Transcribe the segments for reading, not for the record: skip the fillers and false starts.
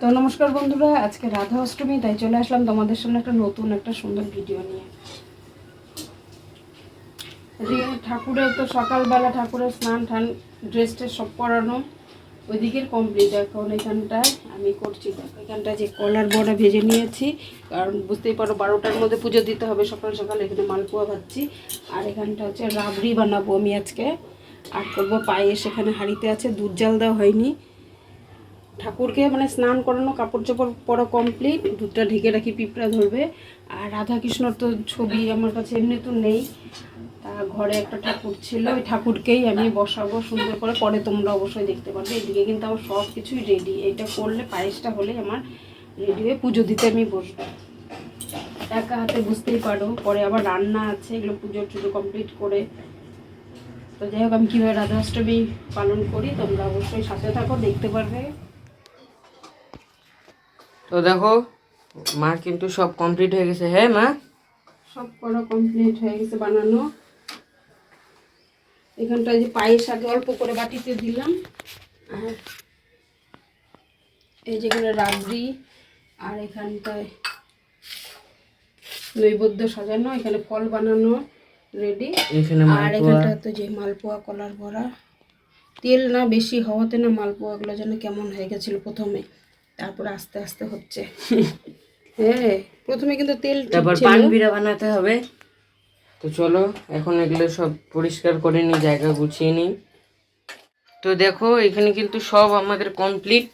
তো নমস্কার বন্ধুরা, আজকে রাধা অষ্টমী, তাই চলে আসলাম তোমাদের সামনে একটা নতুন একটা সুন্দর ভিডিও নিয়ে। ঠাকুরের তো সকালবেলা ঠাকুরের স্নান টান ড্রেস ট্রেস সব পরানো ওইদিকের কমপ্লিট। এখন এখানটায় আমি করছি, এখানটায় যে কলার বড়া ভেজে নিয়েছি, কারণ বুঝতেই পারো 12টার মধ্যে পুজো দিতে হবে সকাল সকাল। এখানে মালপোয়া ভাজছি, আর এখানটা হচ্ছে রাবড়ি বানাবো আমি আজকে, আর করবো পায়েস। এখানে হাঁড়িতে আছে, দুধ জাল দেওয়া হয়নি। ঠাকুরকে মানে স্নান করানো, কাপড় চোপড় পরা কমপ্লিট, দুধটা ঢেকে রাখি, পিঁপড়া ধরবে। আর রাধা কৃষ্ণর তো ছবি আমার কাছে এমনি তো নেই, তা ঘরে একটা ঠাকুর ছিল, ওই ঠাকুরকেই আমি বসাবো সুন্দর করে, পরে তোমরা অবশ্যই দেখতে পারবে। এদিকে কিন্তু আমার সব কিছুই রেডি, এইটা করলে পায়েসটা হলেই আমার রেডি হয়ে পুজো দিতে আমি বসবো একা হাতে, বুঝতেই পারো। পরে আবার রান্না আছে, এগুলো পুজো টুজো কমপ্লিট করে। তো যাই হোক, আমি কীভাবে রাধা অষ্টমী পালন করি তোমরা অবশ্যই সাথে থাকো, দেখতে পারবে। তো দেখো মার কিন্তু সব কমপ্লিট হয়ে গেছে। হ্যাঁ মা, সব করা কমপ্লিট হয়ে গেছে বানানো। এখানটায় যে পায়েস আগে অল্প করে বাটিতে দিলাম, আর এই যেগুলো রাবড়ি, আর এখানটায় নৈবেদ্য সাজানো, এখানে ফল বানানো রেডি। আর এখানটা তো যে মালপোয়া, কলার বড়া, তেল না বেশি হওয়াতে না মালপোয়াগুলো যেন কেমন হয়ে গেছিলো প্রথমে, তারপরে আস্তে আস্তে হচ্ছে। হ্যাঁ, প্রথমে কিন্তু তেল, তারপর পানবিড়া বানাতে হবে। তো চলো এখন এগুলো সব পরিষ্কার করে নিই, জায়গা গুছিয়ে নিই। তো দেখো এখানে কিন্তু সব আমাদের কমপ্লিট,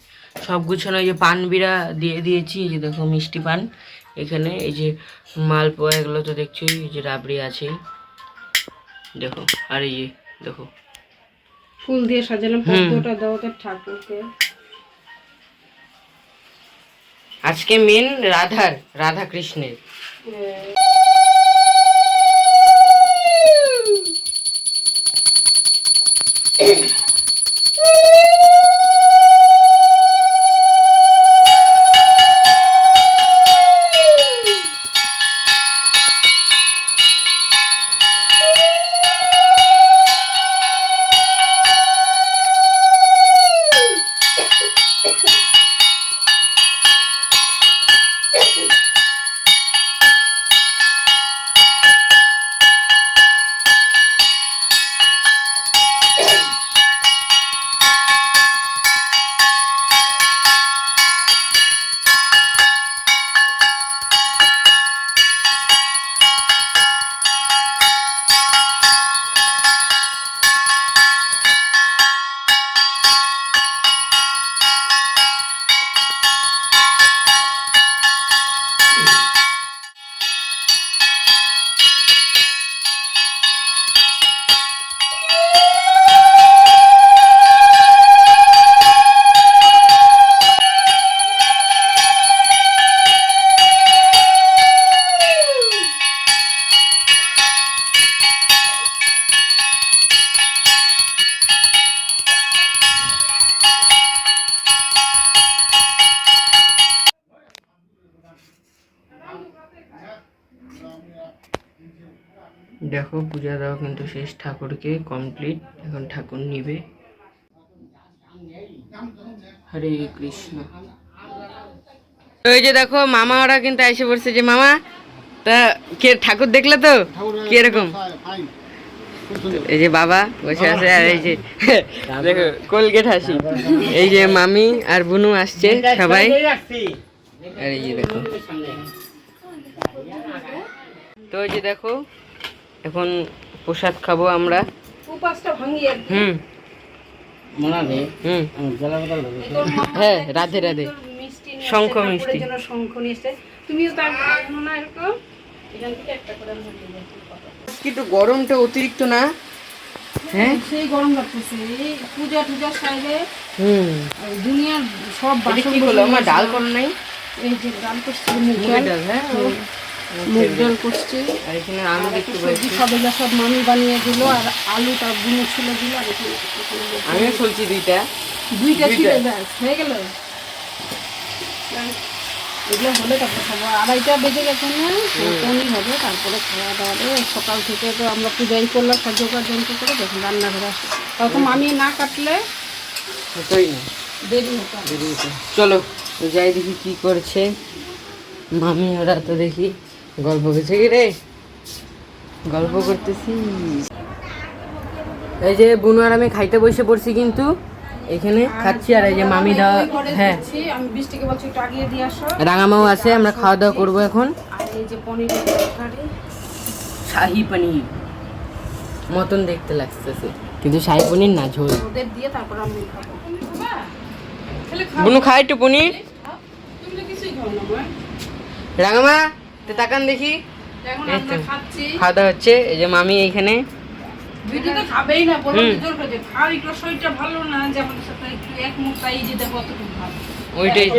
সব গুছানো। এই যে পানবিড়া দিয়ে দিয়েছি, এই যে দেখো মিষ্টি পান, এখানে এই যে মালপোয়া, এগুলো তো দেখছোই, এই যে রাবড়ি আছেই দেখো, আর এই যে দেখো ফুল দিয়ে সাজালাম, পদ্মটা দাও তো ঠাকুরকে। আজকে মেন রাধা কৃষ্ণের। দেখো পূজা দেওয়া কিন্তু শেষ, ঠাকুরকে কমপ্লিট। এখন ঠাকুর নিবে। হরে কৃষ্ণ। ওই যে দেখো মামা ওরা কিন্তু এসে পড়ছে। যে মামা, তা কে ঠাকুর দেখলে তো কিরকম? এই যে বাবা বসে আছে, আর এই যে দেখো কোলগেট হাসি, এই যে মামি আর বুনু আসছে সবাই। আর এই যে দেখো, তো এই যে দেখো এখন প্রসাদ খাবো আমরা। হ্যাঁ, রাধে রাধে। শঙ্খ মিষ্টি, কিন্তু গরমটা অতিরিক্ত না? হ্যাঁ, সেই গরম লাগতেছে। এই পূজা টুজা সাইডে দুনিয়ার সব বাসন গুলো আমার ডাল কর নাই। এই যে ডাল করছি, মুগ ডাল। হ্যাঁ, মুগ ডাল করছি। আর এখানে আলু দেখতে পাচ্ছি, সব এগুলো সব মামি বানিয়ে দিল। আর আলুটা বুনো ছিল দিল, আর আমিও খুলছি দুইটা ছিল, ব্যাস হয়ে গেল। এগুলো হলে তারপরে খাবো। 2:30 বেজে গেছে না, পনির হবে, তারপরে খাওয়া দাওয়া হবে। সকাল থেকে তো আমরা পূজাই করলাম, জোগাড় যন্ত্র করে, যখন রান্নাঘরে আসে তখন মামি না কাটলে হতোই না, দেরি হতো। চলো তো যাই দেখি কি করছে মামি ওরা, তো দেখি গল্প করছে কি রে, গল্প করতেছি। এই যে বুনু আর আমি খাইতে বসে পড়ছি, কিন্তু এখানে খাচ্ছি। আর এই যে মামি দা, হ্যাঁ আমি বৃষ্টিকে বলছি একটু আগিয়ে দিয়ে আসো। রাঙামাও আছে, আমরা খাওয়া দাওয়া করবো এখন। আর এই যে পনিরের তরকারি, শাহি পনির মতন দেখতে লাগতেছে, কিন্তু শাহি পনির না, ঝোল। ওদের দিয়ে তারপর আমি খাবো। বুনু খাই একটু পনির। তুমি তো কিছুই খাও না মা। রাঙামা তো তাকান দেখি, এখন এই আমরা তো। খাচ্ছি। খাওয়া দাওয়া হচ্ছে। এই যে মামি এইখানে, ভিডিওতে খাবেই না, বলো জোর করে খাও, একটু শরীরটা ভালো না, যেমন সাথে একটু এক মুখ তাই যে দেখো অতটুকু ভালো। ওইটাই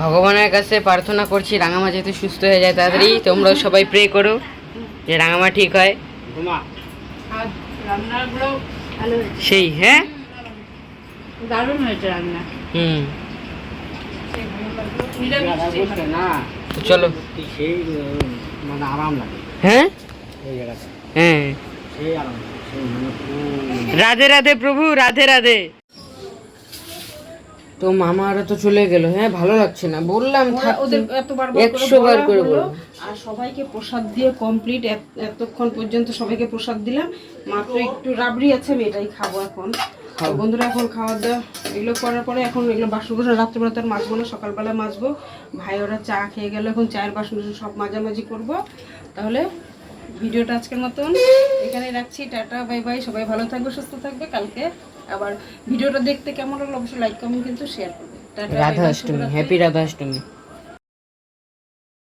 ভগবানের কাছে প্রার্থনা করছি রাঙামা যাতে সুস্থ হয়ে যায় তাড়াতাড়ি। তোমরাও সবাই প্রে করো যে রাঙামা ঠিক হয়। আর রান্নাগুলো ভালো হয়েছে, সেই, হ্যাঁ দারুণ হয়েছে রান্না। হুম, সেই ভালো লাগলো। নিরামিষ না তো চলো। সেই মানে আরাম লাগে হ্যাঁ এই জায়গাটা, হ্যাঁ, সেই আরাম সেই মানে রাধে রাধে প্রভু, রাধে রাধে। তো মামারা তো চলে গেল। হ্যাঁ ভালো লাগছে না, বললাম ওদের এতবার 100 বার করে বলবো। আর সবাইকে প্রসাদ দিয়ে কমপ্লিট। এতক্ষণ পর্যন্ত সবাইকে প্রসাদ দিলাম, মাত্র একটু রাবড়ি আছে, আমি এটাই খাবো এখন। তো বন্ধুরা এখন খাওয়া দাওয়া এগুলো করার পরে এখন এগুলো বাসনগুলো রাত্রেবেলা তো আর মাজবো না, সকালবেলা মাজবো। ভাই ওরা চা খেয়ে গেল, এখন চায়ের বাসন সব মাঝামাঝি করব। তাহলে ভিডিওটা আজকের মতন এখানেই রাখছি। Tata, bye bye. সবাই ভালো থাকবে, সুস্থ থাকবে। কালকে আবার ভিডিওটা দেখতে কেমন লাগলো অবশ্যই লাইক কমেন্ট কিন্তু শেয়ার করবে। টাটা, বাই বাই, রাধাষ্টমী, শুভরাত্রি। হ্যাপি রাধাষ্টমী।